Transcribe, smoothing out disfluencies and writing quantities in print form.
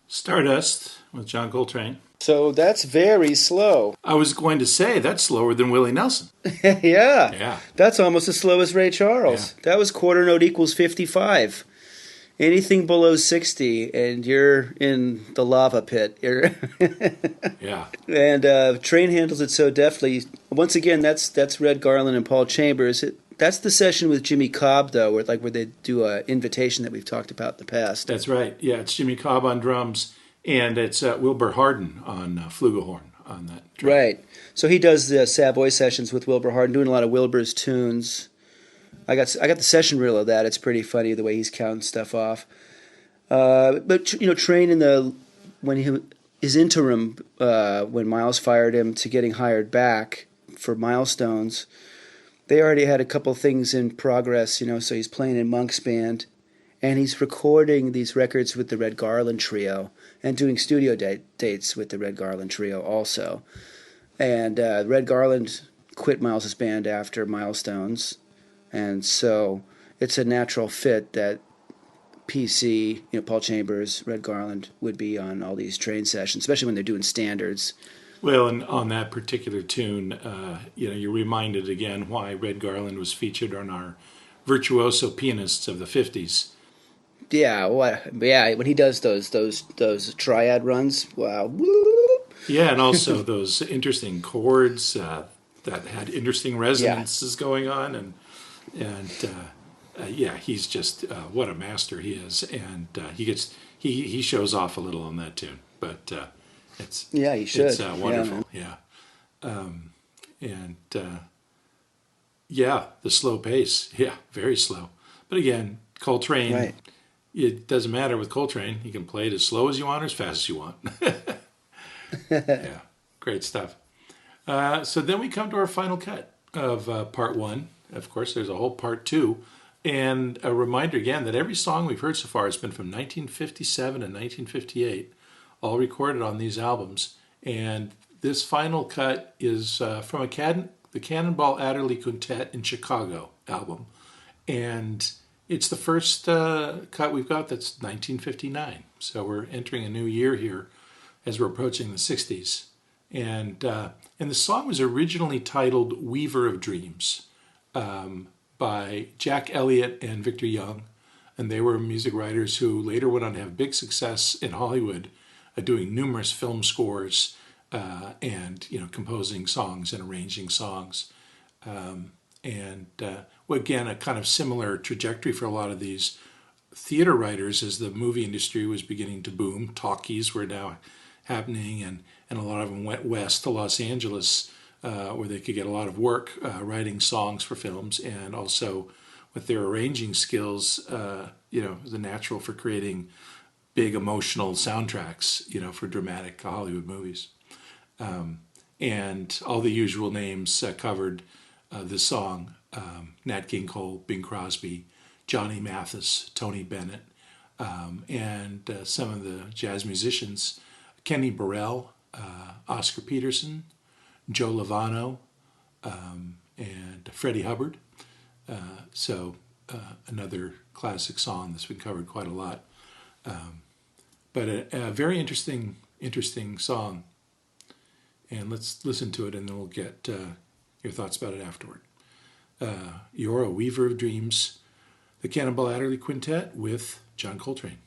Stardust with John Coltrane. So that's very slow. I was going to say that's slower than Willie Nelson. Yeah. Yeah, That's almost as slow as Ray yeah, Charles. That was quarter note equals 55. Anything below 60, and you're in the lava pit. yeah. And Train handles it so deftly. Once again, that's Red Garland and Paul Chambers. That's the session with Jimmy Cobb, though, where they do an invitation that we've talked about in the past. That's right. Yeah, it's Jimmy Cobb on drums, and it's Wilbur Harden on flugelhorn on that track. Right. So he does the Savoy sessions with Wilbur Harden, doing a lot of Wilbur's tunes. I got the session reel of that. It's pretty funny the way he's counting stuff off. But Train when his interim when Miles fired him to getting hired back for Milestones, they already had a couple things in progress. So he's playing in Monk's band, and he's recording these records with the Red Garland Trio and doing studio dates with the Red Garland Trio also. And Red Garland quit Miles's band after Milestones. And so it's a natural fit that PC, Paul Chambers, Red Garland would be on all these Train sessions, especially when they're doing standards. Well, and on that particular tune, you're reminded again why Red Garland was featured on our virtuoso pianists of the '50s. Yeah, when he does those triad runs, wow. Yeah, and also those interesting chords that had interesting resonances going on, and he's just what a master he is, and he shows off a little on that tune, but he should. It's wonderful, the slow pace, very slow, but again, Coltrane. Right. It doesn't matter with Coltrane; he can play it as slow as you want or as fast as you want. Yeah, great stuff. So then we come to our final cut of part one. Of course, there's a whole part two. And a reminder again that every song we've heard so far has been from 1957 and 1958, all recorded on these albums. And this final cut is from the Cannonball Adderley Quintet in Chicago album. And it's the first cut we've got that's 1959. So we're entering a new year here as we're approaching the 60s. And the song was originally titled Weaver of Dreams. By Jack Elliott and Victor Young, and they were music writers who later went on to have big success in Hollywood, doing numerous film scores and composing songs and arranging songs, again a kind of similar trajectory for a lot of these theater writers as the movie industry was beginning to boom. Talkies were now happening, and a lot of them went west to Los Angeles. Where they could get a lot of work writing songs for films, and also with their arranging skills, the natural for creating big emotional soundtracks, for dramatic Hollywood movies. And all the usual names covered this song: Nat King Cole, Bing Crosby, Johnny Mathis, Tony Bennett, and some of the jazz musicians: Kenny Burrell, Oscar Peterson, Joe Lovano, and Freddie Hubbard. Another classic song that's been covered quite a lot. But a very interesting song. And let's listen to it, and then we'll get your thoughts about it afterward. You're a Weaver of Dreams, the Cannonball Adderley Quintet with John Coltrane.